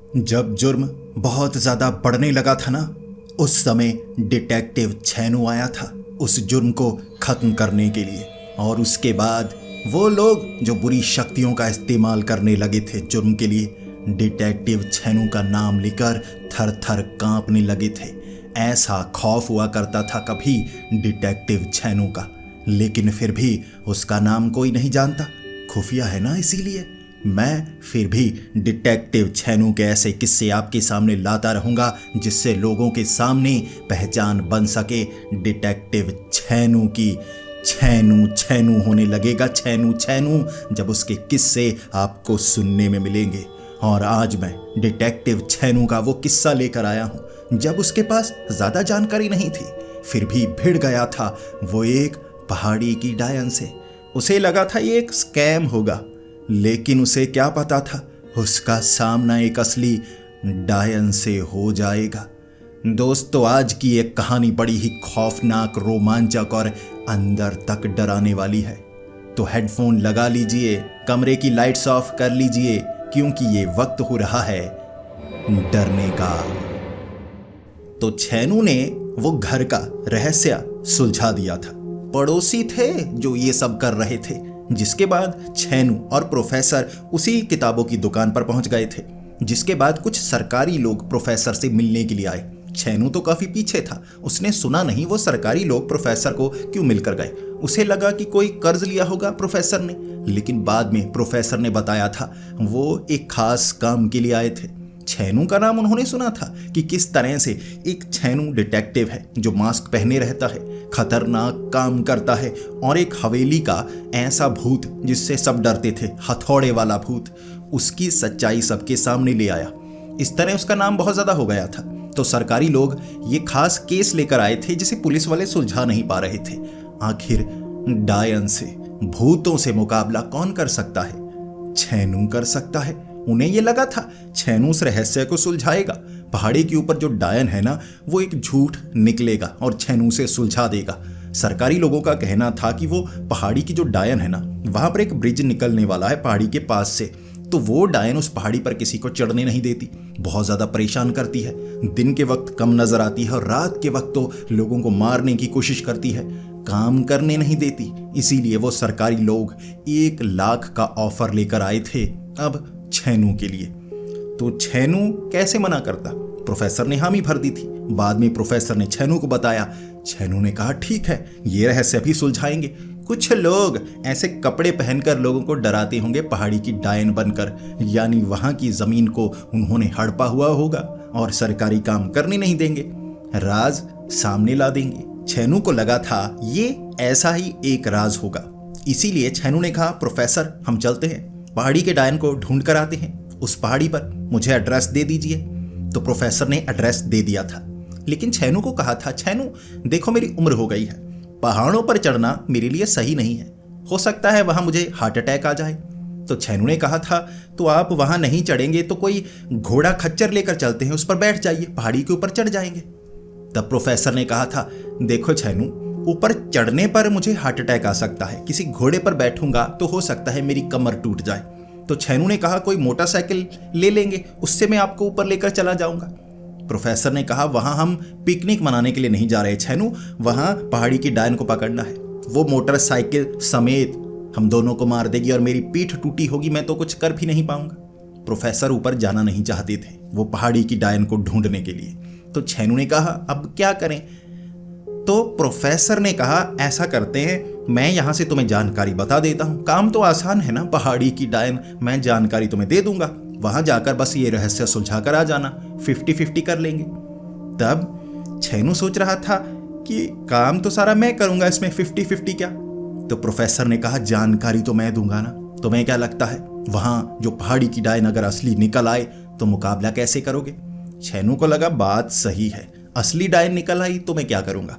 जब जुर्म बहुत ज्यादा बढ़ने लगा था ना, उस समय डिटेक्टिव छैनू आया था उस जुर्म को खत्म करने के लिए। और उसके बाद वो लोग जो बुरी शक्तियों का इस्तेमाल करने लगे थे जुर्म के लिए, डिटेक्टिव छैनू का नाम लेकर थर थर कांपने लगे थे। ऐसा खौफ हुआ करता था कभी डिटेक्टिव छैनू का, लेकिन फिर भी उसका नाम कोई नहीं जानता, खुफिया है ना, इसीलिए मैं फिर भी डिटेक्टिव छैनू के ऐसे किस्से आपके सामने लाता रहूंगा जिससे लोगों के सामने पहचान बन सके डिटेक्टिव छैनू की। छैनू छैनू होने लगेगा, छैनू छैनू, जब उसके किस्से आपको सुनने में मिलेंगे। और आज मैं डिटेक्टिव छैनू का वो किस्सा लेकर आया हूं जब उसके पास ज्यादा जानकारी नहीं थी, फिर भी भिड़ गया था वो एक पहाड़ी की डायन से। उसे लगा था ये एक स्कैम होगा, लेकिन उसे क्या पता था उसका सामना एक असली डायन से हो जाएगा। दोस्तों, आज की एक कहानी बड़ी ही खौफनाक, रोमांचक और अंदर तक डराने वाली है। तो हेडफोन लगा लीजिए, कमरे की लाइट्स ऑफ कर लीजिए, क्योंकि ये वक्त हो रहा है डरने का। तो छैनू ने वो घर का रहस्य सुलझा दिया था। पड़ोसी थे जो ये सब कर रहे थे, जिसके बाद छैनू और प्रोफेसर उसी किताबों की दुकान पर पहुंच गए थे। जिसके बाद कुछ सरकारी लोग प्रोफेसर से मिलने के लिए आए। छैनू तो काफी पीछे था, उसने सुना नहीं वो सरकारी लोग प्रोफेसर को क्यों मिलकर गए। उसे लगा कि कोई कर्ज लिया होगा प्रोफेसर ने, लेकिन बाद में प्रोफेसर ने बताया था वो एक खास काम के लिए आए थे। छैनू का नाम उन्होंने सुना था कि किस तरह से एक छैनू डिटेक्टिव है जो मास्क पहने रहता है, खतरनाक काम करता है, और एक हवेली का ऐसा भूत जिससे सब डरते थे, हथौड़े वाला भूत, उसकी सच्चाई सबके सामने ले आया। इस तरह उसका नाम बहुत ज्यादा हो गया था। तो सरकारी लोग ये खास केस लेकर आए थे जिसे पुलिस वाले सुलझा नहीं पा रहे थे। आखिर डायन से, भूतों से मुकाबला कौन कर सकता है? छैनू कर सकता है। उन्हें यह लगा था छैनू उस रहस्य को सुलझाएगा। पहाड़ी के ऊपर जो डायन है ना, वो एक झूठ निकलेगा और छैनू से सुलझा देगा। सरकारी लोगों का कहना था कि वो पहाड़ी की जो डायन है ना, वहां पर एक ब्रिज निकलने वाला है पहाड़ी के पास से, तो वो डायन उस पहाड़ी पर किसी को चढ़ने नहीं देती, बहुत ज्यादा परेशान करती है। दिन के वक्त कम नजर आती है और रात के वक्त तो लोगों को मारने की कोशिश करती है, काम करने नहीं देती। इसीलिए वो सरकारी लोग 1 लाख का ऑफर लेकर आए थे अब छैनू के लिए। तो छैनू कैसे मना करता? प्रोफेसर ने हामी भर दी थी। बाद में प्रोफेसर ने छैनू को बताया। छैनू ने कहा ठीक है, ये रहस्य भी सुलझाएंगे। कुछ लोग ऐसे कपड़े पहनकर लोगों को डराते होंगे पहाड़ी की डायन बनकर, यानी वहां की जमीन को उन्होंने हड़पा हुआ होगा और सरकारी काम करने नहीं देंगे, राज सामने ला देंगे। छैनू को लगा था ये ऐसा ही एक राज होगा, इसीलिए छैनू ने कहा प्रोफेसर हम चलते हैं, पहाड़ी के डायन को ढूंढ कर आते हैं, उस पहाड़ी पर मुझे एड्रेस दे दीजिए। तो प्रोफेसर ने एड्रेस दे दिया था, लेकिन छैनू को कहा था छैनू देखो मेरी उम्र हो गई है, पहाड़ों पर चढ़ना मेरे लिए सही नहीं है, हो सकता है वहां मुझे हार्ट अटैक आ जाए। तो छैनू ने कहा था तो आप वहां नहीं चढ़ेंगे तो कोई घोड़ा खच्चर लेकर चलते हैं, उस पर बैठ जाइए, पहाड़ी के ऊपर चढ़ जाएंगे। तब प्रोफेसर ने कहा था देखो छैनू, ऊपर चढ़ने पर मुझे हार्ट अटैक आ सकता है, किसी घोड़े पर बैठूंगा तो हो सकता है मेरी कमर टूट जाए। तो छैनू ने कहा कोई मोटरसाइकिल ले लेंगे, उससे मैं आपको ऊपर लेकर चला जाऊंगा। प्रोफेसर ने कहा वहां हम पिकनिक मनाने के लिए नहीं जा रहे छैनू, वहां पहाड़ी की डायन को पकड़ना है, वो मोटरसाइकिल समेत हम दोनों को मार देगी और मेरी पीठ टूटी होगी, मैं तो कुछ कर भी नहीं पाऊंगा। प्रोफेसर ऊपर जाना नहीं चाहते थे वो पहाड़ी की डायन को ढूंढने के लिए। तो छैनू ने कहा अब क्या करें? तो प्रोफेसर ने कहा ऐसा करते हैं, मैं यहां से तुम्हें जानकारी बता देता हूं, काम तो आसान है ना, पहाड़ी की डायन, मैं जानकारी तुम्हें दे दूंगा, वहां जाकर बस ये रहस्य सुलझा कर आ जाना, 50-50 कर लेंगे। तब छैनू सोच रहा था कि काम तो सारा मैं करूंगा, इसमें 50-50 क्या? तो प्रोफेसर ने कहा जानकारी तो मैं दूंगा ना, तुम्हें क्या लगता है वहां जो पहाड़ी की डायन अगर असली निकल आए तो मुकाबला कैसे करोगे? छैनू को लगा बात सही है, असली डायन निकल आई तो मैं क्या करूंगा,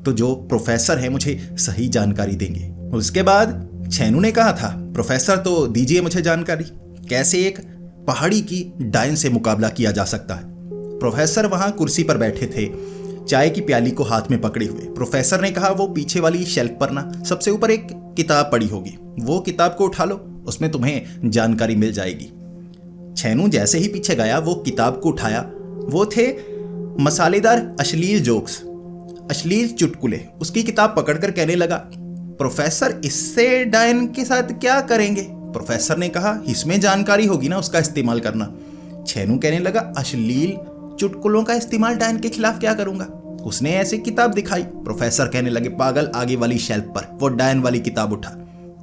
तो जो प्रोफेसर है मुझे सही जानकारी देंगे। उसके बाद छैनू ने कहा था प्रोफेसर तो दीजिए मुझे जानकारी, कैसे एक पहाड़ी की डायन से मुकाबला किया जा सकता है। प्रोफेसर वहां कुर्सी पर बैठे थे, चाय की प्याली को हाथ में पकड़े हुए। प्रोफेसर ने कहा वो पीछे वाली शेल्फ पर ना सबसे ऊपर एक किताब पड़ी होगी, वो किताब को उठा लो, उसमें तुम्हें जानकारी मिल जाएगी। छैनू जैसे ही पीछे गया वो किताब को उठाया। वो थे मसालेदार अश्लील जोक्स, अश्लील चुटकुले। उसकी किताब पकड़कर कहने लगा, प्रोफेसर इससे डायन के साथ क्या करेंगे? प्रोफेसर ने कहा, इसमें जानकारी होगी ना, उसका इस्तेमाल करना। छैनू कहने लगा, अश्लील चुटकुलों का इस्तेमाल डायन के खिलाफ क्या करूंगा? उसने ऐसी किताब दिखाई। प्रोफेसर कहने लगे, पागल, आगे वाली शेल्फ पर। वो डायन वाली किताब उठा।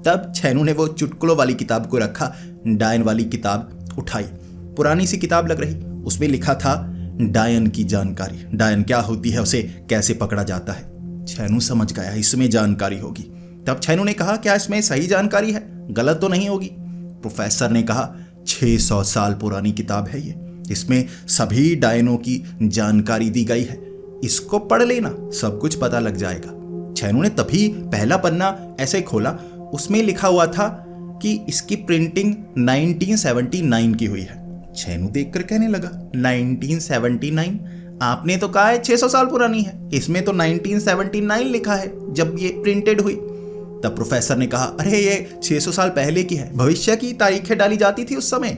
तब छैनू ने वो चुटकुलों वाली किताब को रखा, डायन वाली किताब उठाई। पुरानी सी किताब लग रही, उसमें लिखा था डायन की जानकारी, डायन क्या होती है, उसे कैसे पकड़ा जाता है। छैनू समझ गया इसमें जानकारी होगी। तब छैनू ने कहा, क्या इसमें सही जानकारी है, गलत तो नहीं होगी? प्रोफेसर ने कहा, 600 साल पुरानी किताब है ये, इसमें सभी डायनों की जानकारी दी गई है, इसको पढ़ लेना, सब कुछ पता लग जाएगा। छैनू ने तभी पहला पन्ना ऐसे खोला, उसमें लिखा हुआ था कि इसकी प्रिंटिंग 1979 की हुई है। छैनू देखकर कहने लगा, 1979? आपने तो कहा है 600 साल पुरानी है, इसमें तो 1979 लिखा है जब ये प्रिंटेड हुई। तब प्रोफेसर ने कहा, अरे ये 600 साल पहले की है, भविष्य की तारीखें डाली जाती थी उस समय,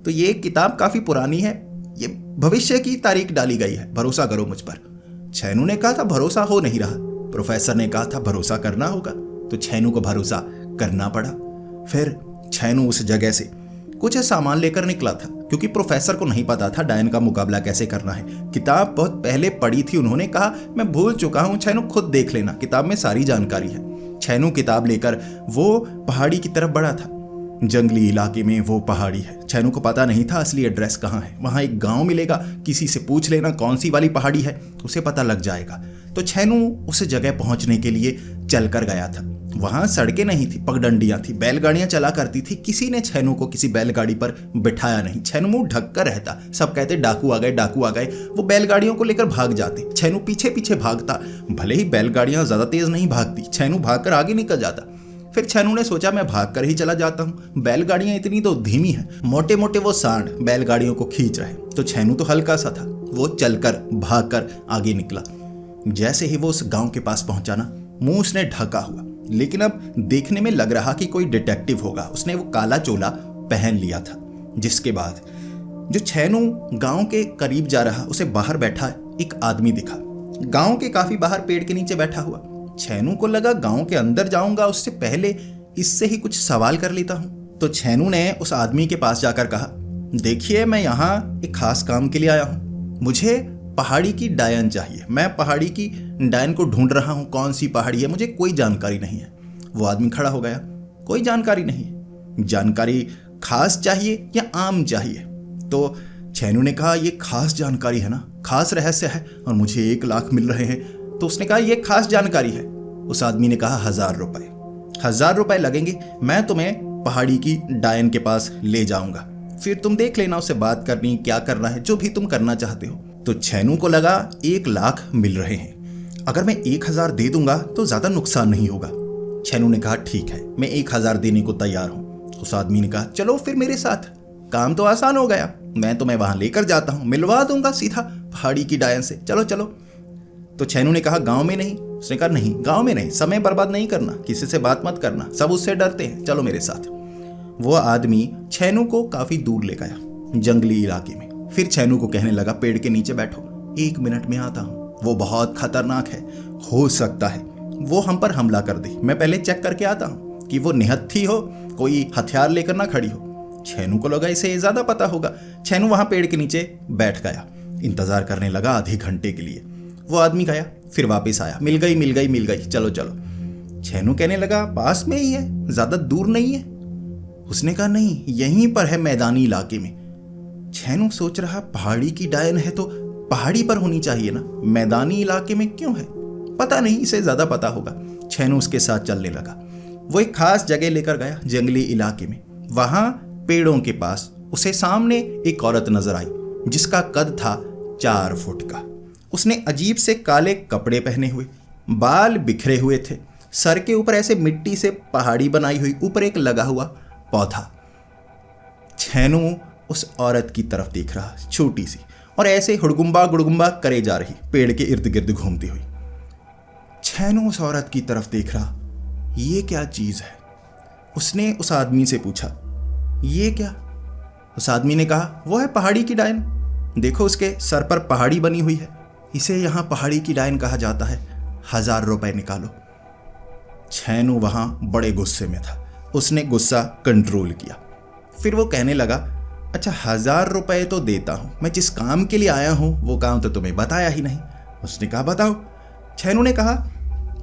तो ये किताब काफी पुरानी है, ये भविष्य की तारीख डाली गई है, भरोसा करो मुझ पर। छैनू ने कहा था, भरोसा हो नहीं रहा। प्रोफेसर ने कहा था, भरोसा करना होगा, तो छैनू को भरोसा करना पड़ा। फिर छैनू उस जगह से कुछ सामान लेकर निकला था, क्योंकि प्रोफेसर को नहीं पता था डायन का मुकाबला कैसे करना है। किताब बहुत पहले पढ़ी थी उन्होंने। कहा, मैं भूल चुका हूं छैनू, खुद देख लेना, किताब में सारी जानकारी है। छैनू किताब लेकर वो पहाड़ी की तरफ बढ़ा था। जंगली इलाके में वो पहाड़ी है। छैनू को पता नहीं था असली एड्रेस कहाँ है। वहाँ एक गांव मिलेगा, किसी से पूछ लेना कौन सी वाली पहाड़ी है, उसे पता लग जाएगा। तो छैनू उस जगह पहुंचने के लिए चलकर गया था। वहाँ सड़कें नहीं थी, पगडंडियां थी, बैलगाड़ियां चला करती थी। किसी ने छैनू को किसी बैलगाड़ी पर बिठाया नहीं। छैनू मुंह ढक कर रहता। सब कहते डाकू आ गए, डाकू आ गए। वो बैलगाड़ियों को लेकर भाग जाते। छैनू पीछे पीछे भागता। भले ही बैलगाड़ियां ज्यादा तेज नहीं भागती, छैनू भागकर आगे निकल जाता। फिर छैनू ने सोचा, मैं भागकर ही चला जाता हूँ, बैलगाड़ियां इतनी तो धीमी हैं, मोटे मोटे वो सांड बैलगाड़ियों को खींच रहे। तो छैनू तो हल्का सा था, वो चलकर भागकर आगे निकला। जैसे ही वो उस गांव के पास पहुंचा ना, मुंह उसने ढका हुआ, लेकिन अब देखने में लग रहा कि कोई डिटेक्टिव होगा। उसने वो काला चोला पहन लिया था। जिसके बाद जो छैनू गांव के करीब जा रहा, उसे बाहर बैठा एक आदमी दिखा, गांव के काफी बाहर पेड़ के नीचे बैठा हुआ। छैनू को लगा गांव के अंदर जाऊंगा, उससे पहले इससे ही कुछ सवाल कर लेता हूं। तो छैनू ने उस आदमी के पास जाकर कहा, देखिए मैं यहाँ एक खास काम के लिए आया हूँ, मुझे पहाड़ी की डायन चाहिए। मैं पहाड़ी की डायन को ढूंढ रहा हूँ, कौन सी पहाड़ी है, मुझे कोई जानकारी नहीं है। वो आदमी खड़ा हो गया, कोई जानकारी नहीं है, जानकारी खास चाहिए या आम चाहिए? तो छैनू ने कहा, ये खास जानकारी है ना, खास रहस्य है और मुझे 1 लाख मिल रहे हैं। तो उसने कहा, ये खास जानकारी है। उस आदमी ने कहा, 1000 रुपए, 1000 रुपए लगेंगे, मैं तुम्हें पहाड़ी की डायन के पास ले जाऊंगा, फिर तुम देख लेना उससे बात करनी क्या करना है, जो भी तुम करना चाहते हो। तो छैनू को लगा 1 लाख मिल रहे हैं, अगर मैं 1000 दे दूंगा तो ज्यादा नुकसान नहीं होगा। छैनू ने कहा, ठीक है, मैं 1000 देने को तैयार हूं। उस आदमी ने कहा, चलो फिर मेरे साथ, काम तो आसान हो गया, मैं तुम्हें वहां लेकर जाता हूं, मिलवा दूंगा सीधा पहाड़ी की डायन से, चलो चलो। तो छैनू ने कहा, गांव में नहीं? उसने कहा, नहीं, गांव में नहीं, समय बर्बाद नहीं करना, किसी से बात मत करना, सब उससे डरते हैं, चलो मेरे साथ। वो आदमी छैनू को काफी दूर ले गया, जंगली इलाके में। फिर छैनू को कहने लगा, पेड़ के नीचे बैठो, 1 मिनट में आता हूं, वो बहुत खतरनाक है, हो सकता है वो हम पर हमला कर दे, मैं पहले चेक करके आता हूं कि वो निहत्थी हो, कोई हथियार लेकर ना खड़ी हो। छैनू को लगा इसे ज्यादा पता होगा। छैनू वहां पेड़ के नीचे बैठ गया, इंतजार करने लगा आधे घंटे के लिए। वो आदमी गया, फिर वापस आया, मिल गई, चलो चलो। छैनू कहने लगा, पास में ही है, ज्यादा दूर नहीं है? उसने कहा, नहीं, यहीं पर है, मैदानी इलाके में। छैनू सोच रहा, पहाड़ी की डायन है तो पहाड़ी पर होनी चाहिए ना, मैदानी इलाके में क्यों है? पता नहीं, इसे ज्यादा पता होगा। छैनू उसके साथ चलने लगा। वो एक खास जगह लेकर गया, जंगली इलाके में। वहां पेड़ों के पास उसे सामने एक औरत नजर आई, जिसका कद था 4 फुट का। उसने अजीब से काले कपड़े पहने हुए, बाल बिखरे हुए थे, सर के ऊपर ऐसे मिट्टी से पहाड़ी बनाई हुई, ऊपर एक लगा हुआ पौधा। छैनू उस औरत की तरफ देख रहा, छोटी सी, और ऐसे हुड़गुम्बा गुड़गुम्बा करे जा रही, पेड़ के इर्द गिर्द घूमती हुई। छैनू उस औरत की तरफ देख रहा, ये क्या चीज है? उसने उस आदमी से पूछा, ये क्या? उस आदमी ने कहा, वो है पहाड़ी की डायन, देखो उसके सर पर पहाड़ी बनी हुई है, इसे यहाँ पहाड़ी की डायन कहा जाता है, 1000 रुपए निकालो। छैनू वहां बड़े गुस्से में था, उसने गुस्सा कंट्रोल किया। फिर वो कहने लगा, अच्छा 1000 रुपए तो देता हूं, मैं जिस काम के लिए आया हूं वो काम तो तुम्हें बताया ही नहीं। उसने कहा, बताओ। छैनू ने कहा,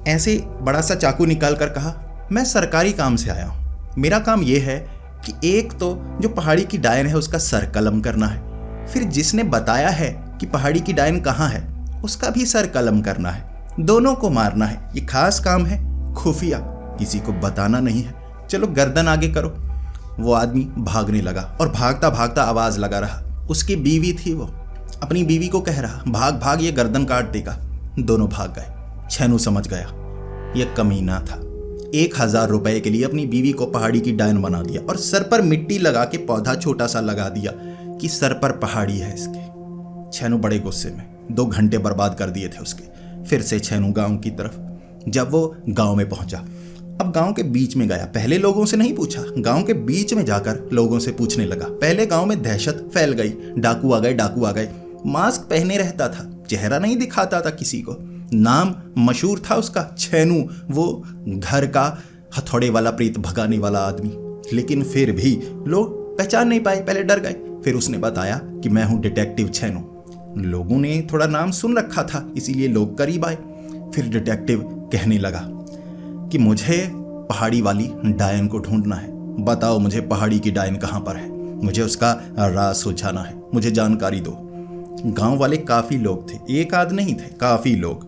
ऐसे बड़ा सा चाकू निकाल कर कहा, मैं सरकारी काम से आया हूं, मेरा काम यह है कि एक तो जो पहाड़ी की डायन है उसका सर कलम करना है, फिर जिसने बताया है कि पहाड़ी की डायन कहाँ है उसका भी सर कलम करना है, दोनों को मारना है। ये खास काम है, खुफिया, किसी को बताना नहीं है, चलो गर्दन आगे करो। वो आदमी भागने लगा और भागता भागता आवाज लगा रहा। उसकी बीवी थी, वो अपनी बीवी को कह रहा, भाग भाग, ये गर्दन काट देगा। दोनों भाग गए। छैनू समझ गया ये कमीना था, 1000 रुपए के लिए अपनी बीवी को पहाड़ी की डायन बना दिया और सर पर मिट्टी लगा के पौधा छोटा सा लगा दिया कि सर पर पहाड़ी है इसके। छैनू बड़े गुस्से में, 2 घंटे बर्बाद कर दिए थे उसके। फिर से छैनू गांव की तरफ। जब वो गांव में पहुंचा, अब गांव के बीच में गया, पहले लोगों से नहीं पूछा, गांव के बीच में जाकर लोगों से पूछने लगा। पहले गांव में दहशत फैल गई, डाकू आ गए, डाकू आ गए। मास्क पहने रहता था, चेहरा नहीं दिखाता था किसी को, नाम मशहूर था उसका छैनू, वो घर का हथौड़े वाला प्रेत भगाने वाला आदमी। लेकिन फिर भी लोग पहचान नहीं पाए, पहले डर गए। फिर उसने बताया कि मैं हूं डिटेक्टिव छैनू। लोगों ने थोड़ा नाम सुन रखा था, इसीलिए लोग करीब आए। फिर डिटेक्टिव कहने लगा कि मुझे पहाड़ी वाली डायन को ढूंढना है, बताओ मुझे पहाड़ी की डायन कहाँ पर है, मुझे उसका राज सुलझाना है, मुझे जानकारी दो। गांव वाले काफी लोग थे, एक आध नहीं थे, काफी लोग।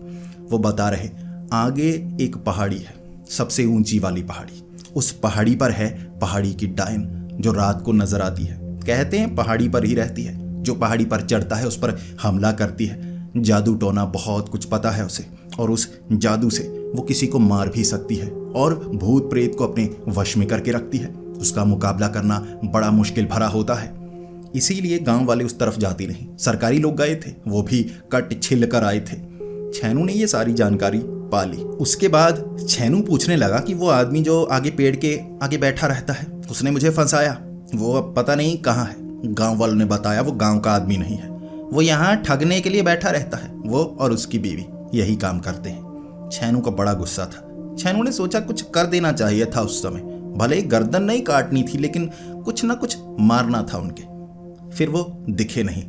वो बता रहे, आगे एक पहाड़ी है, सबसे ऊंची वाली पहाड़ी, उस पहाड़ी पर है पहाड़ी की डायन जो रात को नजर आती है। कहते हैं पहाड़ी पर ही रहती है, जो पहाड़ी पर चढ़ता है उस पर हमला करती है, जादू टोना बहुत कुछ पता है उसे, और उस जादू से वो किसी को मार भी सकती है और भूत प्रेत को अपने वश में करके रखती है। उसका मुकाबला करना बड़ा मुश्किल भरा होता है, इसीलिए गांव वाले उस तरफ जाते नहीं। सरकारी लोग गए थे, वो भी कट छिल कर आए थे। छैनू ने ये सारी जानकारी पा ली। उसके बाद छैनू पूछने लगा कि वो आदमी जो आगे पेड़ के आगे बैठा रहता है, उसने मुझे फंसाया, वो अब पता नहीं कहाँ है। गांव वालों ने बताया वो गांव का आदमी नहीं है, वो यहाँ ठगने के लिए बैठा रहता है, वो और उसकी बीवी यही काम करते हैं। छैनू का बड़ा गुस्सा था। छैनू ने सोचा कुछ कर देना चाहिए था उस समय, भले ही गर्दन नहीं काटनी थी लेकिन कुछ ना कुछ मारना था उनके। फिर वो दिखे नहीं,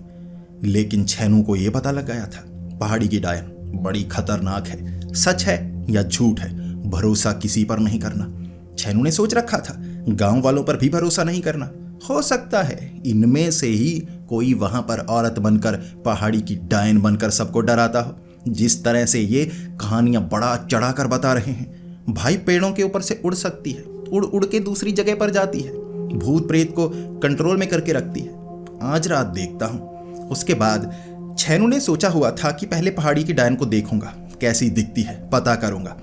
लेकिन छैनू को यह पता लग गया था पहाड़ी की डायन बड़ी खतरनाक है, सच है या झूठ है, भरोसा किसी पर नहीं करना। छैनू ने सोच रखा था गांव वालों पर भी भरोसा नहीं करना, हो सकता है इनमें से ही कोई वहां पर औरत बनकर पहाड़ी की डायन बनकर सबको डराता हो। जिस तरह से ये कहानियां बड़ा चढ़ा कर बता रहे हैं, भाई पेड़ों के ऊपर से उड़ सकती है, उड़ उड़ के दूसरी जगह पर जाती है, भूत प्रेत को कंट्रोल में करके रखती है। आज रात देखता हूं। उसके बाद छैनू ने सोचा हुआ था कि पहले पहाड़ी की डायन को देखूंगा, कैसी दिखती है, पता करूंगा।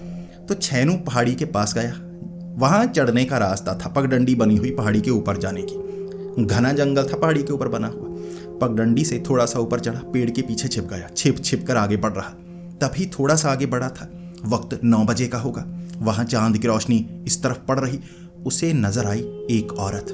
तो छैनू पहाड़ी के पास गया। वहां चढ़ने का रास्ता था, पगडंडी बनी हुई पहाड़ी के ऊपर जाने की। घना जंगल था पहाड़ी के ऊपर बना हुआ। पगडंडी से थोड़ा सा ऊपर चढ़ा, पेड़ के पीछे छिप गया, छिप छिप कर आगे बढ़ रहा। तभी थोड़ा सा आगे बढ़ा था, वक्त 9 बजे का होगा। वहां चांद की रोशनी इस तरफ पड़ रही। उसे नजर आई एक औरत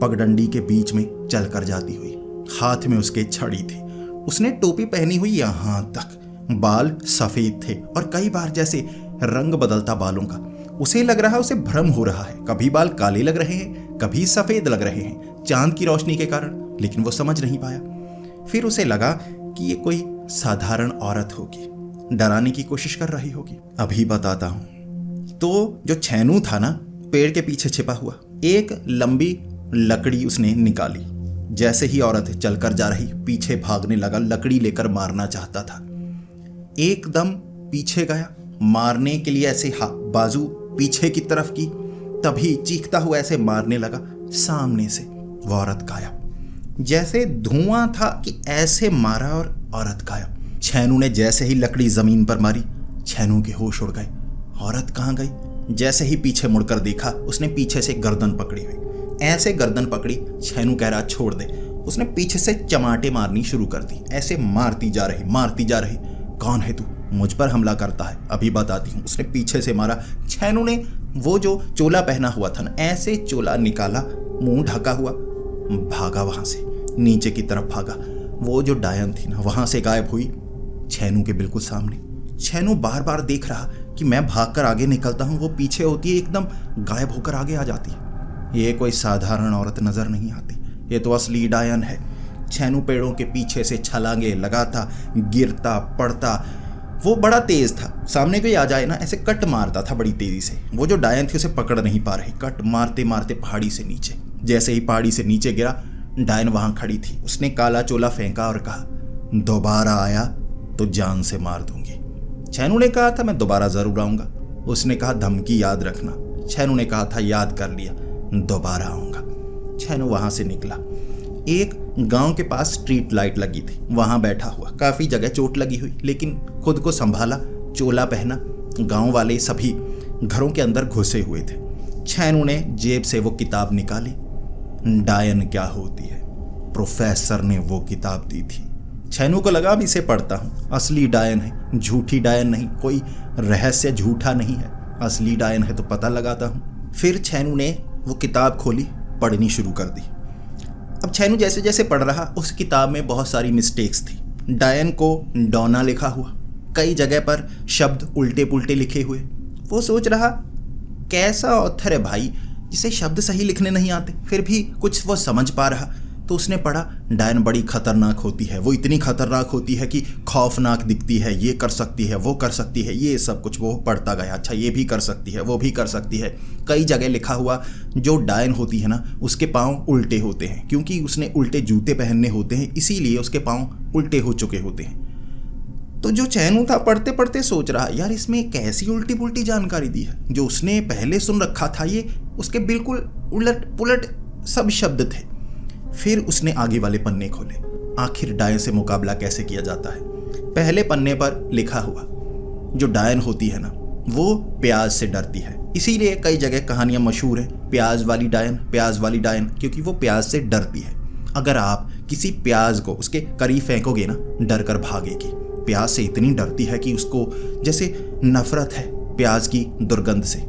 पगडंडी के बीच में चलकर जाती हुई, हाथ में उसके छड़ी थी। उसने टोपी पहनी हुई यहां तक, बाल सफेद थे और कई बार जैसे रंग बदलता बालों का। उसे लग रहा उसे भ्रम हो रहा है, कभी बाल काले लग रहे हैं, कभी सफेद लग रहे हैं चांद की रोशनी के कारण, लेकिन वो समझ नहीं पाया। फिर उसे लगा कि ये कोई साधारण औरत होगी, डराने की कोशिश कर रही होगी। अभी बताता हूं। तो जो छैनू था ना, पेड़ के पीछे छिपा हुआ, एक लंबी लकड़ी उसने निकाली। जैसे ही औरत चलकर जा रही, पीछे भागने लगा, लकड़ी लेकर मारना चाहता था। एकदम पीछे गया मारने के लिए, ऐसे बाजू पीछे की तरफ की, तभी चीखता हुआ ऐसे मारने लगा, सामने से वो औरत गायब। जैसे धुआं था कि ऐसे मारा और औरत गायब। छैनू ने जैसे ही लकड़ी जमीन पर मारी, छैनू के होश उड़ गए। औरत कहाँ गई? जैसे ही पीछे मुड़कर देखा, उसने पीछे से गर्दन पकड़ी हुई, ऐसे गर्दन पकड़ी। छैनू कह रहा छोड़ दे। उसने पीछे से चमाटे मारनी शुरू कर दी, ऐसे मारती जा रही, मारती जा रही। कौन है तू? मुझ पर हमला करता है, अभी बताती हूँ। उसने पीछे से मारा। छैनू ने वो जो चोला पहना हुआ था ना, ऐसे चोला निकाला, मुंह ढका हुआ, भागा वहां से, नीचे की तरफ भागा। वो जो डायन थी ना वहां से गायब हुई छैनू के बिल्कुल सामने। छैनू बार बार देख रहा कि मैं भागकर आगे निकलता हूँ, वो पीछे होती है, एकदम गायब होकर आगे आ जाती है। ये कोई साधारण औरत नजर नहीं आती, ये तो असली डायन है। छैनू पेड़ों के पीछे से छलांगे लगाता, गिरता पड़ता। वो बड़ा तेज था, सामने कोई आ जाए ना ऐसे कट मारता था बड़ी तेजी से। वो जो डायन थी उसे पकड़ नहीं पा रही, कट मारते मारते पहाड़ी से नीचे। जैसे ही पहाड़ी से नीचे गिरा, डायन वहां खड़ी थी। उसने काला चोला फेंका और कहा, दोबारा आया तो जान से मार दूंगी। छैनू ने कहा था, मैं दोबारा जरूर आऊंगा। उसने कहा, धमकी याद रखना। छैनू ने कहा था, याद कर लिया, दोबारा आऊंगा। छैनू वहां से निकला। एक गांव के पास स्ट्रीट लाइट लगी थी, वहां बैठा हुआ। काफी जगह चोट लगी हुई, लेकिन खुद को संभाला, चोला पहना। गांव वाले सभी घरों के अंदर घुसे हुए थे। छैनू ने जेब से वो किताब निकाली, डायन क्या होती है। प्रोफेसर ने वो किताब दी थी। छैनू को लगा, अब इसे पढ़ता हूँ, असली डायन है, झूठी डायन नहीं, कोई रहस्य झूठा नहीं है, असली डायन है तो पता लगाता हूँ। फिर छैनू ने वो किताब खोली, पढ़नी शुरू कर दी। अब छैनू जैसे जैसे पढ़ रहा, उस किताब में बहुत सारी मिस्टेक्स थी। डायन को डोना लिखा हुआ, कई जगह पर शब्द उल्टे पुल्टे लिखे हुए। वो सोच रहा, कैसा ऑथर है भाई जिसे शब्द सही लिखने नहीं आते, फिर भी कुछ वो समझ पा रहा। तो उसने पढ़ा, डायन बड़ी खतरनाक होती है, वो इतनी खतरनाक होती है कि खौफनाक दिखती है, ये कर सकती है, वो कर सकती है, ये सब कुछ वो पढ़ता गया। अच्छा, ये भी कर सकती है, वो भी कर सकती है। कई जगह लिखा हुआ, जो डायन होती है ना उसके पाँव उल्टे होते हैं, क्योंकि उसने उल्टे जूते पहनने होते हैं, इसीलिए उसके पाँव उल्टे हो चुके होते हैं। तो जो छैनू था पढ़ते पढ़ते सोच रहा, यार इसमें कैसी उल्टी पुल्टी जानकारी दी है। जो उसने पहले सुन रखा था ये उसके बिल्कुल उलट पुलट सब शब्द थे। फिर उसने आगे वाले पन्ने खोले, आखिर डायन से मुकाबला कैसे किया जाता है। पहले पन्ने पर लिखा हुआ, जो डायन होती है ना वो प्याज से डरती है, इसीलिए कई जगह कहानियां मशहूर है, प्याज वाली डायन, प्याज वाली डायन, क्योंकि वो प्याज से डरती है। अगर आप किसी प्याज को उसके करीब फेंकोगे ना, डर कर भागेगी। प्याज से इतनी डरती है कि उसको जैसे नफरत है प्याज की दुर्गंध से।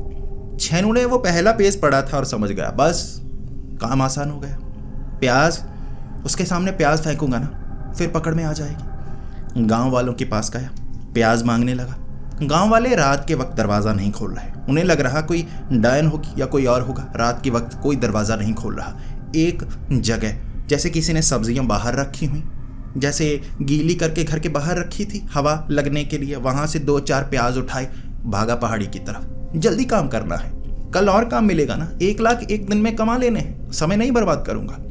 छैनू ने वो पहला पेज पढ़ा था और समझ गया, बस काम आसान हो गया। प्याज, उसके सामने प्याज फेंकूंगा ना फिर पकड़ में आ जाएगी। गांव वालों के पास गया, प्याज मांगने लगा। गांव वाले रात के वक्त दरवाज़ा नहीं खोल रहे, उन्हें लग रहा कोई डायन होगी या कोई और होगा। रात के वक्त कोई दरवाज़ा नहीं खोल रहा। एक जगह जैसे किसी ने सब्जियां बाहर रखी हुई, जैसे गीली करके घर के बाहर रखी थी हवा लगने के लिए, वहां से 2-4 प्याज उठाए, भागा पहाड़ी की तरफ। जल्दी काम करना है, कल और काम मिलेगा ना, 1 लाख एक दिन में कमा लेने हैं, समय नहीं बर्बाद करूंगा।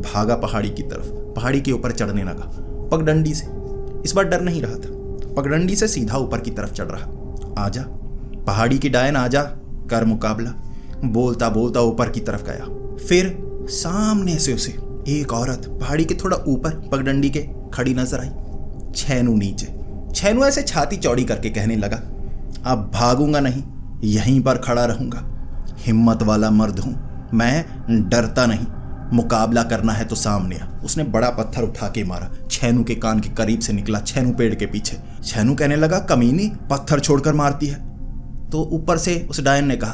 भागा पहाड़ी की तरफ, पहाड़ी के ऊपर चढ़ने लगा पगडंडी से। इस बार डर नहीं रहा था, पगडंडी से सीधा ऊपर की तरफ चढ़ रहा। आजा पहाड़ी की डायन, आजा, कर मुकाबला, बोलता बोलता ऊपर की तरफ गया। फिर सामने से उसे एक औरत पहाड़ी के थोड़ा ऊपर पगडंडी के खड़ी नजर आई। छैनू नीचे। छैनू ऐसे छाती चौड़ी करके कहने लगा, अब भागूंगा नहीं, यहीं पर खड़ा रहूंगा। हिम्मत वाला मर्द हूं मैं, डरता नहीं, मुकाबला करना है तो सामने आ। उसने बड़ा पत्थर उठा के मारा, छैनू के कान के करीब से निकला, छैनू पेड़ के पीछे। छैनू कहने लगा, कमीनी, पत्थर छोड़कर मारती है। तो ऊपर से उस डायन ने कहा,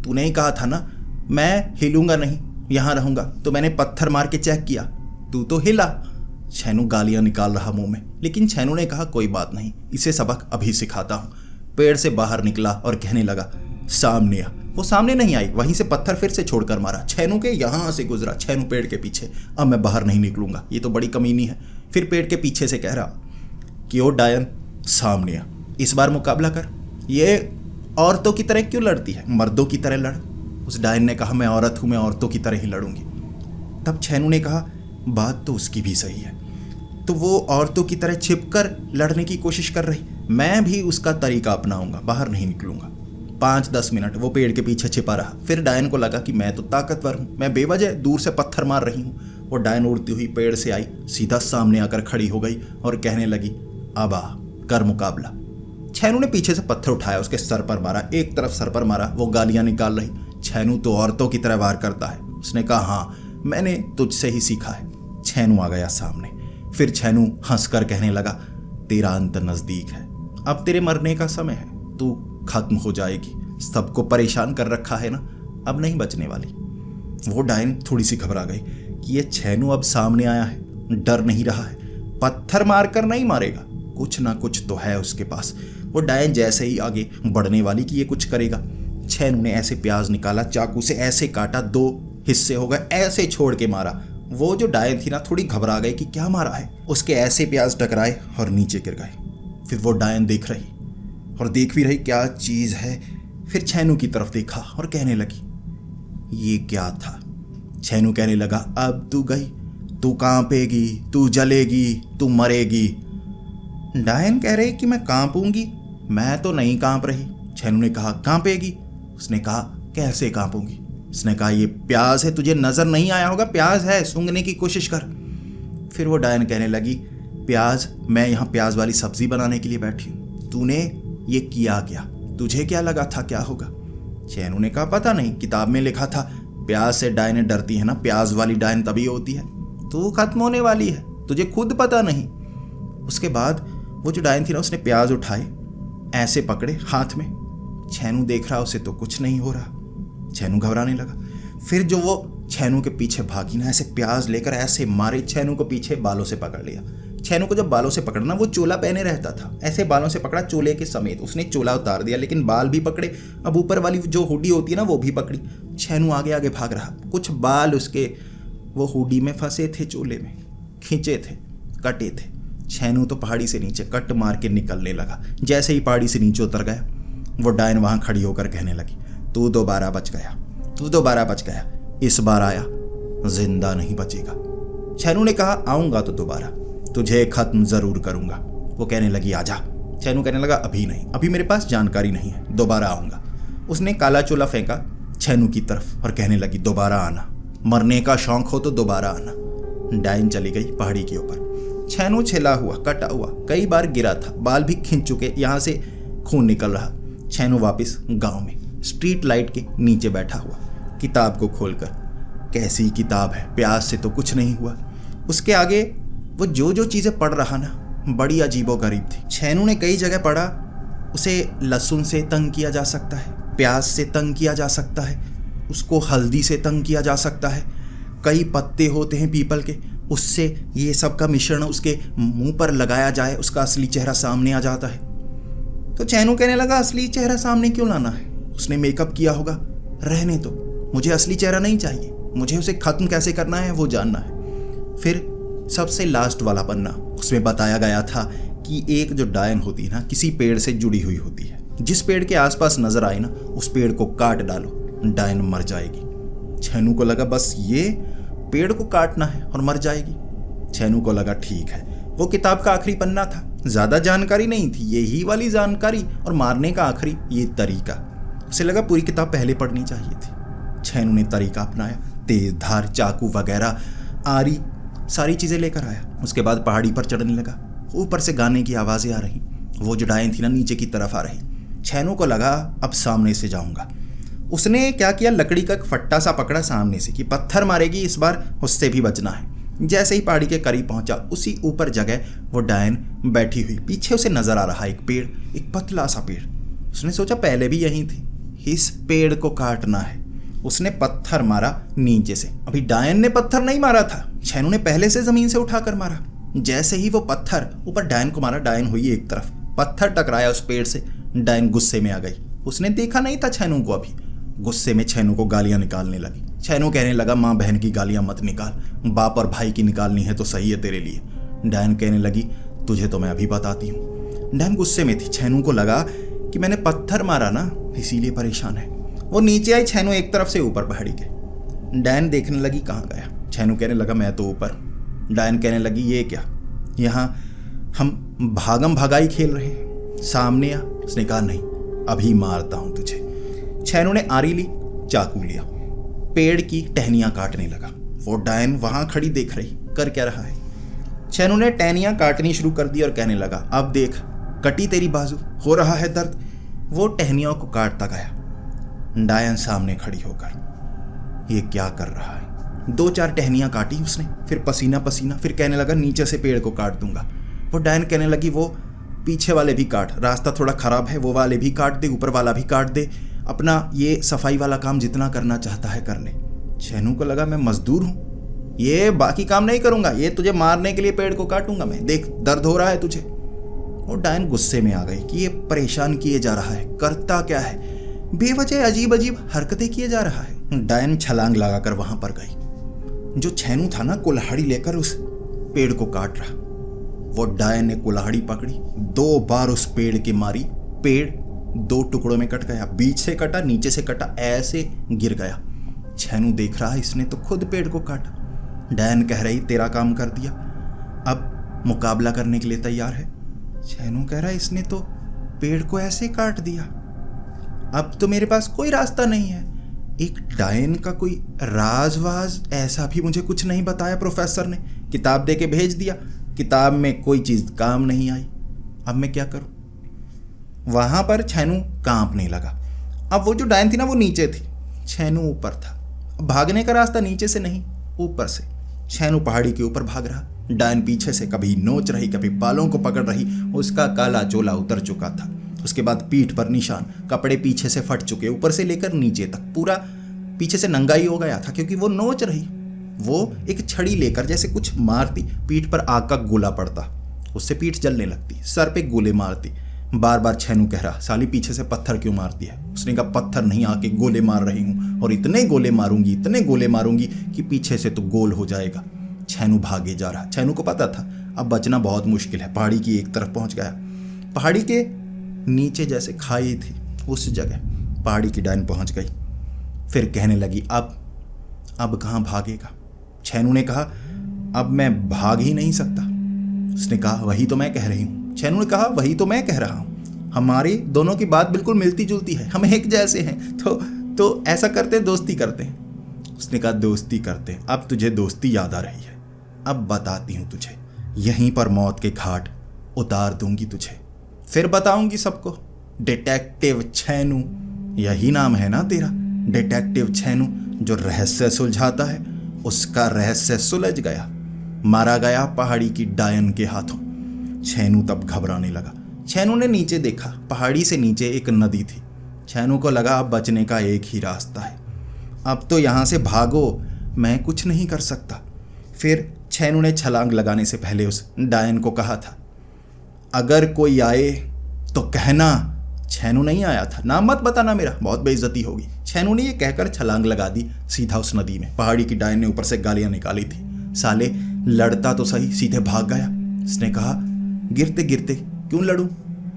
तूने ही कहा था ना मैं हिलूंगा नहीं, यहां रहूंगा, तो मैंने पत्थर मार के चेक किया, तू तो हिला। छैनू गालियां निकाल रहा मुंह में, लेकिन छैनू ने कहा, कोई बात नहीं, इसे सबक अभी सिखाता हूं। पेड़ से बाहर निकला और कहने लगा, सामने आ। वो सामने नहीं आई, वहीं से पत्थर फिर से छोड़कर मारा, छैनू के यहां से गुजरा, छैनू पेड़ के पीछे। अब मैं बाहर नहीं निकलूंगा, ये तो बड़ी कमीनी है। फिर पेड़ के पीछे से कह रहा कि ओ डायन, सामने आ, इस बार मुकाबला कर। ये औरतों की तरह क्यों लड़ती है, मर्दों की तरह लड़। उस डायन ने कहा, मैं औरत हूं, मैं औरतों की तरह ही लड़ूंगी। तब छैनू ने कहा, बात तो उसकी भी सही है, तो वो औरतों की तरह छिपकर लड़ने की कोशिश कर रही, मैं भी उसका तरीका अपनाऊंगा, बाहर नहीं निकलूंगा। 5-10 मिनट वो पेड़ के पीछे छिपा रहा। फिर डायन को लगा कि मैं तो ताकतवर हूं, मैं बेवजह दूर से पत्थर मार रही हूं। वो डायन उड़ती हुई पेड़ से आई, सीधा सामने आकर खड़ी हो गई और कहने लगी, अब आ, कर मुकाबला। छैनू ने पीछे से पत्थर उठाया, उसके सर पर मारा, एक तरफ सर पर मारा। वो गालियां निकाल रही, छैनू तो औरतों की तरह वार करता है। उसने कहा, हाँ मैंने तुझसे ही सीखा है। छैनू आ गया सामने। फिर छैनू हंसकर कहने लगा, तेरा अंत नजदीक है, अब तेरे मरने का समय है, तू खत्म हो जाएगी, सबको परेशान कर रखा है ना, अब नहीं बचने वाली। वो डायन थोड़ी सी घबरा गई, कि ये छेनू अब सामने आया है, डर नहीं रहा है, पत्थर मारकर नहीं मारेगा, कुछ ना कुछ तो है उसके पास। वो डायन जैसे ही आगे बढ़ने वाली कि ये कुछ करेगा, छेनू ने ऐसे प्याज निकाला, चाकू से ऐसे काटा, 2 हिस्से हो गए, ऐसे छोड़ के मारा। वो जो डायन थी ना थोड़ी घबरा गई कि क्या मारा है, उसके ऐसे प्याज टकराए और नीचे गिर गए। फिर वो डायन देख रही और देख भी रही क्या चीज़ है। फिर छेनू की तरफ देखा और कहने लगी ये क्या था। छेनू कहने लगा अब तू गई, तू कांपेगी, तू जलेगी, तू मरेगी। डायन कह रही कि मैं कांपूंगी, मैं तो नहीं कांप रही। छेनू ने कहा कांपेगी। उसने कहा कैसे कांपूंगी। उसने कहा ये प्याज है, तुझे नजर नहीं आया होगा, प्याज है, सूंघने की कोशिश कर। फिर वो डायन कहने लगी प्याज, मैं यहाँ प्याज वाली सब्जी बनाने के लिए बैठी हूँ, तूने ये किया क्या, तुझे क्या लगा था क्या होगा। छेनू ने कहा पता नहीं, किताब में लिखा था प्याज से डायनें डरती है ना, प्याज वाली डायन तभी होती है, तू खत्म होने वाली है, तुझे खुद पता नहीं। उसके बाद वो जो डायन थी ना उसने प्याज उठाए, ऐसे पकड़े हाथ में। छेनू देख रहा, उसे तो कुछ नहीं हो रहा। छेनू घबराने लगा। फिर जो वो छेनू के पीछे भागी ना, ऐसे प्याज लेकर ऐसे मारे, छेनू को पीछे बालों से पकड़ लिया। छेनू को जब बालों से पकड़ना, वो चोला पहने रहता था, ऐसे बालों से पकड़ा चोले के समेत। उसने चोला उतार दिया लेकिन बाल भी पकड़े, अब ऊपर वाली जो हुडी होती है ना वो भी पकड़ी। छेनू आगे आगे भाग रहा, कुछ बाल उसके वो हुडी में फंसे थे, चोले में खींचे थे, कटे थे। छेनू तो पहाड़ी से नीचे कट मार के निकलने लगा। जैसे ही पहाड़ी से नीचे उतर गया, वो डायन वहां खड़ी होकर कहने लगी तू दोबारा बच गया, तू दोबारा बच गया, इस बार आया जिंदा नहीं बचेगा। छेनू ने कहा आऊंगा तो दोबारा, तुझे खत्म जरूर करूंगा। वो कहने लगी आजा। छेनू कहने लगा अभी नहीं, अभी मेरे पास जानकारी नहीं है, दोबारा आऊंगा। उसने काला चोला फेंका छेनू की तरफ और कहने लगी दोबारा आना, मरने का शौक हो तो दोबारा आना। डायन चली गई पहाड़ी के ऊपर। छेनू छिला हुआ, कटा हुआ, कई बार गिरा था, बाल भी खिंच चुके, यहाँ से खून निकल रहा। छेनू वापस गांव में स्ट्रीट लाइट के नीचे बैठा हुआ, किताब को खोलकर। कैसी किताब है, प्याज से तो कुछ नहीं हुआ। उसके आगे वो जो चीज़ें पढ़ रहा ना, बड़ी अजीबोगरीब थी। छेनू ने कई जगह पढ़ा, उसे लहसुन से तंग किया जा सकता है, प्याज से तंग किया जा सकता है, उसको हल्दी से तंग किया जा सकता है, कई पत्ते होते हैं पीपल के, उससे ये सब का मिश्रण उसके मुंह पर लगाया जाए, उसका असली चेहरा सामने आ जाता है। तो छेनू कहने लगा असली चेहरा सामने क्यों लाना है, उसने मेकअप किया होगा, रहने दो, मुझे असली चेहरा नहीं चाहिए, मुझे उसे खत्म कैसे करना है वो जानना है। फिर सबसे लास्ट वाला पन्ना, उसमें बताया गया था कि एक जो डायन होती है ना, किसी पेड़ से जुड़ी हुई होती है, जिस पेड़ के आसपास नजर आए ना उस पेड़ को काट डालो, डायन मर जाएगी। छेनू को लगा बस ये पेड़ को काटना है और मर जाएगी। छेनू को लगा ठीक है, वो किताब का आखिरी पन्ना था, ज्यादा जानकारी नहीं थी, यही वाली जानकारी और मारने का आखिरी ये तरीका। उसे लगा पूरी किताब पहले पढ़नी चाहिए थी। छेनू ने तरीका अपनाया, तेज धार चाकू वगैरह आरी सारी चीजें लेकर आया। उसके बाद पहाड़ी पर चढ़ने लगा। ऊपर से गाने की आवाजें आ रही, वो जो डायन थी ना नीचे की तरफ आ रही। छेनू को लगा अब सामने से जाऊंगा। उसने क्या किया, लकड़ी का एक फट्टा सा पकड़ा सामने से कि पत्थर मारेगी, इस बार उससे भी बचना है। जैसे ही पहाड़ी के करीब पहुंचा, उसी ऊपर जगह वो डायन बैठी हुई, पीछे उसे नजर आ रहा एक पेड़, एक पतला सा पेड़। उसने सोचा पहले भी यहीं थी, इस पेड़ को काटना है। उसने पत्थर मारा नीचे से। अभी डायन ने पत्थर नहीं मारा था, छेनू ने पहले से जमीन से उठाकर मारा। जैसे ही वो पत्थर ऊपर डायन को मारा, डायन हुई एक तरफ, पत्थर टकराया उस पेड़ से, डायन गुस्से में आ गई। उसने देखा नहीं था छेनू को, अभी गुस्से में छेनू को गालियां निकालने लगी। छेनू कहने लगा माँ बहन की गालियां मत निकाल, बाप और भाई की निकालनी है तो सही है तेरे लिए। डायन कहने लगी तुझे तो मैं अभी बताती हूँ। डायन गुस्से में थी, छेनू को लगा कि मैंने पत्थर मारा ना इसीलिए परेशान है। वो नीचे आई, छेनू एक तरफ से ऊपर पहाड़ी के। डायन देखने लगी कहाँ गया। छेनू कहने लगा मैं तो ऊपर। डायन कहने लगी ये क्या, यहाँ हम भागम भगाई खेल रहे हैं, सामने आ। उसने कहा नहीं, अभी मारता हूँ तुझे। छेनू ने आरी ली, चाकू लिया, पेड़ की टहनियाँ काटने लगा। वो डायन वहाँ खड़ी देख रही, कर क्या रहा है। छेनू ने टहनियाँ काटनी शुरू कर दी और कहने लगा अब देख, कटी तेरी बाजू, हो रहा है दर्द। वो टहनियों को काटता गया। डायन सामने खड़ी होकर ये क्या कर रहा है। 2-4 टहनियाँ काटी उसने, फिर पसीना पसीना, फिर कहने लगा नीचे से पेड़ को काट दूंगा। वो डायन कहने लगी वो पीछे वाले भी काट, रास्ता थोड़ा खराब है, वो वाले भी काट दे, ऊपर वाला भी काट दे, अपना ये सफाई वाला काम जितना करना चाहता है कर ले। छेनू को लगा मैं मजदूर हूँ, ये बाकी काम नहीं करूंगा, ये तुझे मारने के लिए पेड़ को काटूंगा मैं, देख दर्द हो रहा है तुझे। वो डायन गुस्से में आ गई कि ये परेशान किए जा रहा है, करता क्या है, बेवजह अजीब अजीब हरकतें किए जा रहा है। डायन छलांग लगाकर वहां पर गई। जो छेनू था ना कुल्हाड़ी लेकर उस पेड़ को काट रहा, वो डायन ने कुल्हाड़ी पकड़ी, 2 बार उस पेड़ की मारी, पेड़ 2 टुकड़ों में कट गया, बीच से कटा, नीचे से कटा, ऐसे गिर गया। छेनू देख रहा है इसने तो खुद पेड़ को काटा। डायन कह रही तेरा काम कर दिया, अब मुकाबला करने के लिए तैयार है। छेनू कह रहा है इसने तो पेड़ को ऐसे काट दिया, अब तो मेरे पास कोई रास्ता नहीं है। एक डायन का कोई राजवाज ऐसा भी मुझे कुछ नहीं बताया प्रोफेसर ने, किताब दे के भेज दिया, किताब में कोई चीज काम नहीं आई, अब मैं क्या करूं। वहां पर छेनू कांपने लगा। अब वो जो डायन थी ना वो नीचे थी, छेनू ऊपर था। भागने का रास्ता नीचे से नहीं ऊपर से। छेनू पहाड़ी के ऊपर भाग रहा, डायन पीछे से कभी नोच रही, कभी बालों को पकड़ रही। उसका काला चोला उतर चुका था, उसके बाद पीठ पर निशान, कपड़े पीछे से फट चुके, ऊपर से लेकर नीचे तक पूरा पीछे से नंगा ही हो गया था, क्योंकि वो नोच रही। वो एक छड़ी लेकर जैसे कुछ मारती, पीठ पर आग का गोला पड़ता, उससे पीठ जलने लगती, सर पे गोले मारती। बार बार छेनू कह रहा साली पीछे से पत्थर क्यों मारती है। उसने कहा पत्थर नहीं, आके गोले मार रही हूं, और इतने गोले मारूंगी, इतने गोले मारूंगी कि पीछे से तो गोल हो जाएगा। छेनू भागे जा रहा। छेनू को पता था अब बचना बहुत मुश्किल है। पहाड़ी की एक तरफ पहुंच गया, पहाड़ी के नीचे जैसे खाई थी उस जगह पहाड़ी की डायन पहुंच गई। फिर कहने लगी अब कहाँ भागेगा। छेनू ने कहा अब मैं भाग ही नहीं सकता। उसने कहा वही तो मैं कह रही हूँ। छेनू ने कहा वही तो मैं कह रहा हूँ, हमारी दोनों की बात बिल्कुल मिलती जुलती है, हम एक जैसे हैं, तो ऐसा करते दोस्ती करते हैं। उसने कहा दोस्ती करते हैं, अब तुझे दोस्ती याद आ रही है, अब बताती हूँ तुझे, यहीं पर मौत के घाट उतार दूंगी तुझे, फिर बताऊंगी सबको। डिटेक्टिव छेनू, यही नाम है ना तेरा, डिटेक्टिव छेनू। जो रहस्य सुलझाता है उसका रहस्य सुलझ गया, मारा गया पहाड़ी की डायन के हाथों। छेनू तब घबराने लगा। छेनू ने नीचे देखा, पहाड़ी से नीचे एक नदी थी। छेनू को लगा अब बचने का एक ही रास्ता है, अब तो यहाँ से भागो, मैं कुछ नहीं कर सकता। फिर छेनू ने छलांग लगाने से पहले उस डायन को कहा था अगर कोई आए तो कहना छेनू नहीं आया था, नाम मत बताना मेरा, बहुत बेइज्जती होगी। छेनू ने ये कहकर छलांग लगा दी सीधा उस नदी में। पहाड़ी की डायन ने ऊपर से गालियां निकाली थी, साले लड़ता तो सही, सीधे भाग गया। उसने कहा गिरते गिरते क्यों लड़ूं,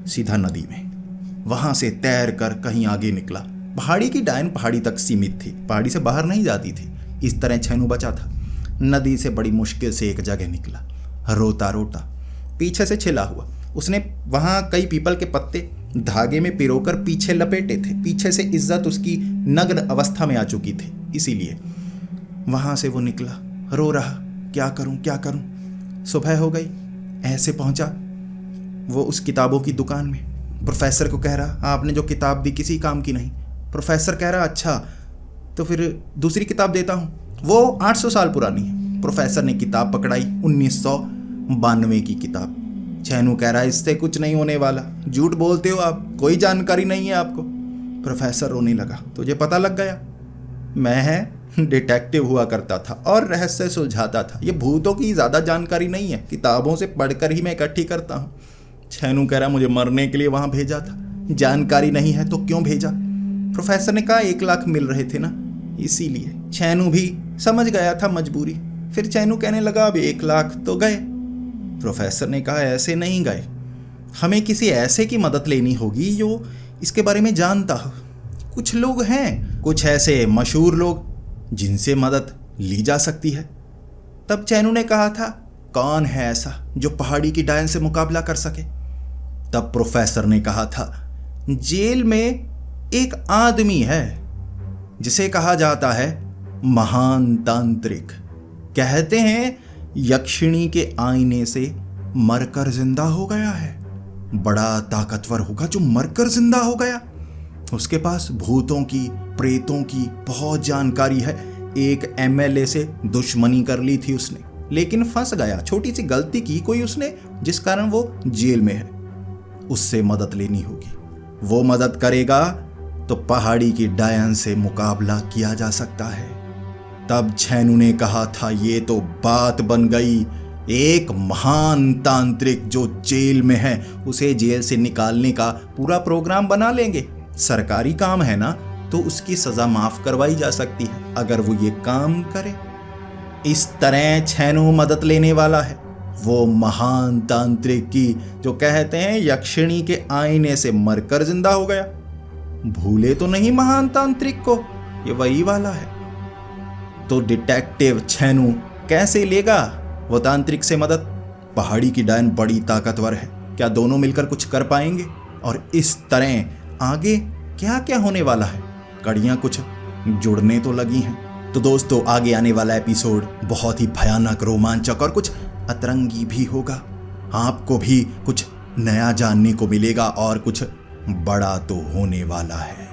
सीधा नदी में। वहां से तैर कर कहीं आगे निकला। पहाड़ी की डायन पहाड़ी तक सीमित थी, पहाड़ी से बाहर नहीं जाती थी। इस तरह छेनू बचा था। नदी से बड़ी मुश्किल से एक जगह निकला, रोता रोता, पीछे से छिला हुआ। उसने वहां कई पीपल के पत्ते धागे में पिरोकर पीछे लपेटे थे। पीछे से इज्जत उसकी नग्न अवस्था में आ चुकी थी, इसीलिए वहां से वो निकला, रो रहा, क्या करूं क्या करूं। सुबह हो गई, ऐसे पहुंचा वो उस किताबों की दुकान में। प्रोफेसर को कह रहा आपने जो किताब दी किसी काम की नहीं। प्रोफेसर कह रहा अच्छा तो फिर दूसरी किताब देता हूँ, वो 800 साल पुरानी है। प्रोफेसर ने किताब पकड़ाई, 1992 की किताब। छेनू कह रहा है इससे कुछ नहीं होने वाला, झूठ बोलते हो आप, कोई जानकारी नहीं है आपको। प्रोफेसर रोने लगा, तुझे पता लग गया, मैं डिटेक्टिव हुआ करता था और रहस्य सुलझाता था, ये भूतों की ज़्यादा जानकारी नहीं है, किताबों से पढ़कर ही मैं इकट्ठी करता हूँ। छेनू कह रहा मुझे मरने के लिए वहाँ भेजा था, जानकारी नहीं है तो क्यों भेजा। प्रोफेसर ने कहा 1 लाख मिल रहे थे ना, इसीलिए। छेनू भी समझ गया था मजबूरी। फिर छेनू कहने लगा अब 1 लाख तो गए। प्रोफेसर ने कहा ऐसे नहीं गए, हमें किसी ऐसे की मदद लेनी होगी जो इसके बारे में जानता हो। कुछ लोग हैं, कुछ ऐसे मशहूर लोग जिनसे मदद ली जा सकती है। तब छेनू ने कहा था कौन है ऐसा जो पहाड़ी की डायन से मुकाबला कर सके। तब प्रोफेसर ने कहा था जेल में एक आदमी है जिसे कहा जाता है महान तांत्रिक। कहते हैं यक्षिणी के आईने से मरकर जिंदा हो गया है। बड़ा ताकतवर होगा जो मरकर जिंदा हो गया। उसके पास भूतों की, प्रेतों की बहुत जानकारी है। एक एमएलए से दुश्मनी कर ली थी उसने, लेकिन फंस गया, छोटी सी गलती की कोई उसने जिस कारण वो जेल में है। उससे मदद लेनी होगी, वो मदद करेगा तो पहाड़ी की डायन से मुकाबला किया जा सकता है। तब छैनू ने कहा था, ये तो बात बन गई। एक महान तांत्रिक जो जेल में है उसे जेल से निकालने का पूरा प्रोग्राम बना लेंगे। सरकारी काम है ना, तो उसकी सजा माफ करवाई जा सकती है अगर वो ये काम करे। इस तरह छैनू मदद लेने वाला है वो महान तांत्रिक की जो कहते हैं यक्षिणी के आईने से मरकर जिंदा हो गया। भूले तो नहीं महान तांत्रिक को, ये वही वाला है। तो डिटेक्टिव छैनू कैसे लेगा वो तांत्रिक से मदद? पहाड़ी की डायन बड़ी ताकतवर है, क्या दोनों मिलकर कुछ कर पाएंगे? और इस तरह आगे क्या क्या होने वाला है, कड़ियां कुछ जुड़ने तो लगी हैं। तो दोस्तों, आगे आने वाला एपिसोड बहुत ही भयानक, रोमांचक और कुछ अतरंगी भी होगा। आपको भी कुछ नया जानने को मिलेगा और कुछ बड़ा तो होने वाला है।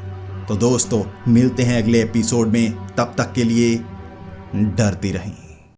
तो दोस्तों, मिलते हैं अगले एपिसोड में, तब तक के लिए डरते रहें।